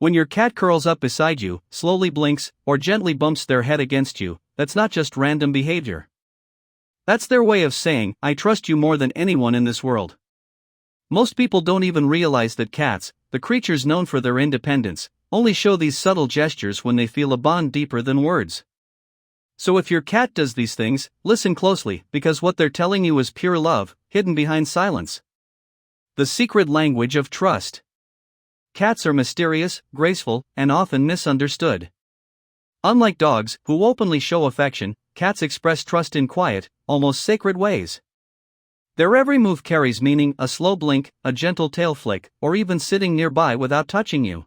When your cat curls up beside you, slowly blinks, or gently bumps their head against you, that's not just random behavior. That's their way of saying, I trust you more than anyone in this world. Most people don't even realize that cats, the creatures known for their independence, only show these subtle gestures when they feel a bond deeper than words. So if your cat does these things, listen closely, because what they're telling you is pure love, hidden behind silence. The secret language of trust. Cats are mysterious, graceful, and often misunderstood. Unlike dogs, who openly show affection, cats express trust in quiet, almost sacred ways. Their every move carries meaning: a slow blink, a gentle tail flick, or even sitting nearby without touching you.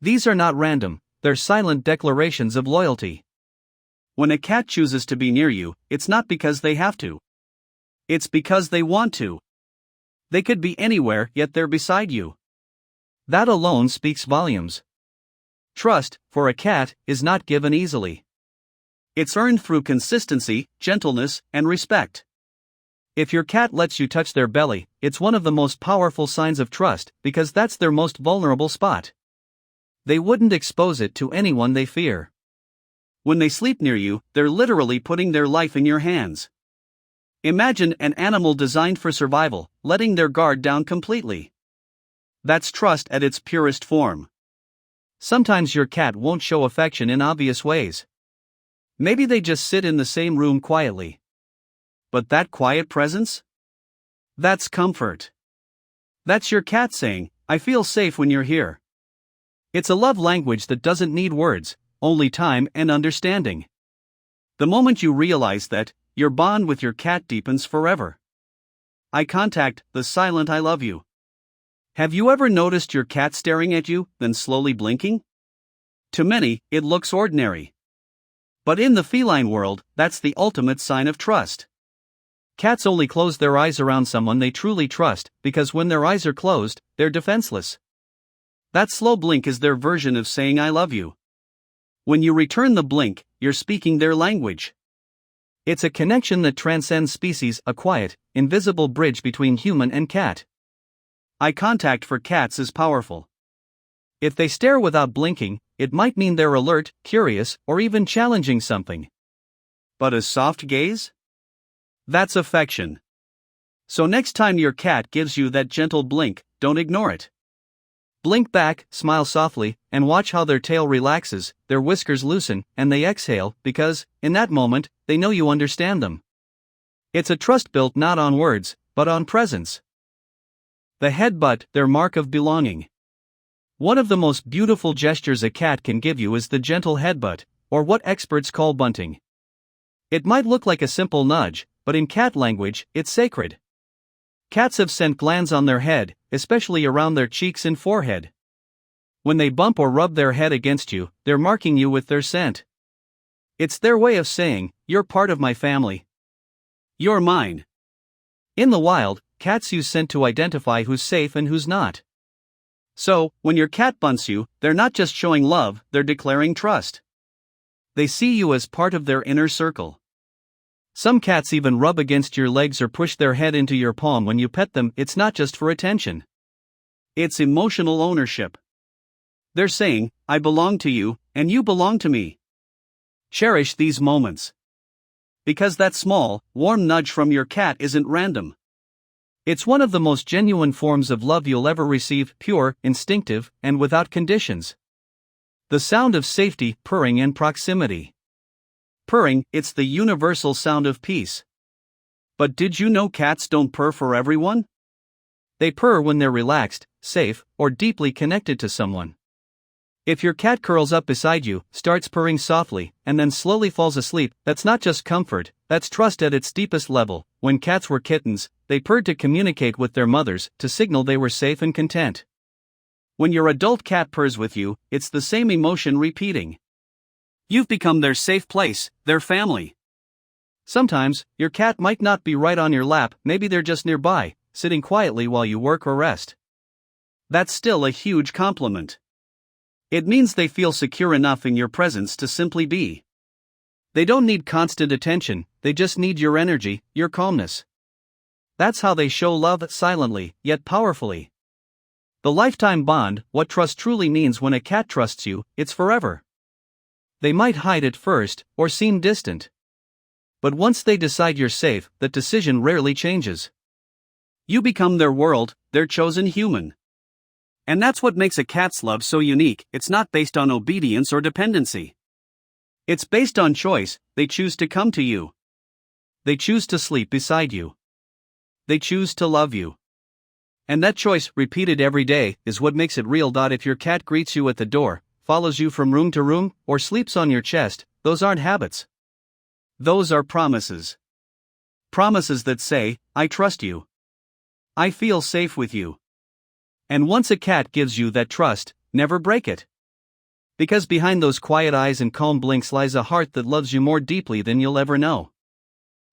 These are not random, they're silent declarations of loyalty. When a cat chooses to be near you, it's not because they have to. It's because they want to. They could be anywhere, yet they're beside you. That alone speaks volumes. Trust, for a cat, is not given easily. It's earned through consistency, gentleness, and respect. If your cat lets you touch their belly, it's one of the most powerful signs of trust, because that's their most vulnerable spot. They wouldn't expose it to anyone they fear. When they sleep near you, they're literally putting their life in your hands. Imagine an animal designed for survival, letting their guard down completely. That's trust at its purest form. Sometimes your cat won't show affection in obvious ways. Maybe they just sit in the same room quietly. But that quiet presence? That's comfort. That's your cat saying, I feel safe when you're here. It's a love language that doesn't need words, only time and understanding. The moment you realize that, your bond with your cat deepens forever. Eye contact, the silent I love you. Have you ever noticed your cat staring at you, then slowly blinking? To many, it looks ordinary. But in the feline world, that's the ultimate sign of trust. Cats only close their eyes around someone they truly trust, because when their eyes are closed, they're defenseless. That slow blink is their version of saying I love you. When you return the blink, you're speaking their language. It's a connection that transcends species, a quiet, invisible bridge between human and cat. Eye contact for cats is powerful. If they stare without blinking, it might mean they're alert, curious, or even challenging something. But a soft gaze? That's affection. So next time your cat gives you that gentle blink, don't ignore it. Blink back, smile softly, and watch how their tail relaxes, their whiskers loosen, and they exhale, because, in that moment, they know you understand them. It's a trust built not on words, but on presence. The headbutt, their mark of belonging. One of the most beautiful gestures a cat can give you is the gentle headbutt, or what experts call bunting. It might look like a simple nudge, but in cat language, it's sacred. Cats have scent glands on their head, especially around their cheeks and forehead. When they bump or rub their head against you, they're marking you with their scent. It's their way of saying, you're part of my family. You're mine. In the wild, cats use scent to identify who's safe and who's not. So, when your cat bunts you, they're not just showing love, they're declaring trust. They see you as part of their inner circle. Some cats even rub against your legs or push their head into your palm when you pet them. It's not just for attention. It's emotional ownership. They're saying, I belong to you, and you belong to me. Cherish these moments. Because that small, warm nudge from your cat isn't random. It's one of the most genuine forms of love you'll ever receive, pure, instinctive, and without conditions. The sound of safety, purring, and proximity. Purring, it's the universal sound of peace. But did you know cats don't purr for everyone? They purr when they're relaxed, safe, or deeply connected to someone. If your cat curls up beside you, starts purring softly, and then slowly falls asleep, that's not just comfort, that's trust at its deepest level. When cats were kittens, they purred to communicate with their mothers, to signal they were safe and content. When your adult cat purrs with you, it's the same emotion repeating. You've become their safe place, their family. Sometimes, your cat might not be right on your lap, maybe they're just nearby, sitting quietly while you work or rest. That's still a huge compliment. It means they feel secure enough in your presence to simply be. They don't need constant attention, they just need your energy, your calmness. That's how they show love silently, yet powerfully. The lifetime bond, what trust truly means when a cat trusts you, it's forever. They might hide at first, or seem distant. But once they decide you're safe, that decision rarely changes. You become their world, their chosen human. And that's what makes a cat's love so unique. It's not based on obedience or dependency. It's based on choice. They choose to come to you. They choose to sleep beside you. They choose to love you. And that choice, repeated every day, is what makes it real. If your cat greets you at the door, follows you from room to room, or sleeps on your chest, those aren't habits. Those are promises. Promises that say, I trust you. I feel safe with you. And once a cat gives you that trust, never break it. Because behind those quiet eyes and calm blinks lies a heart that loves you more deeply than you'll ever know.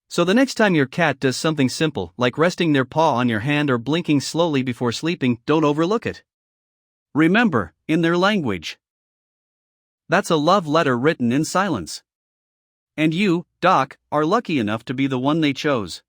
So the next time your cat does something simple, like resting their paw on your hand or blinking slowly before sleeping, don't overlook it. Remember, in their language. That's a love letter written in silence. And you, Doc, are lucky enough to be the one they chose.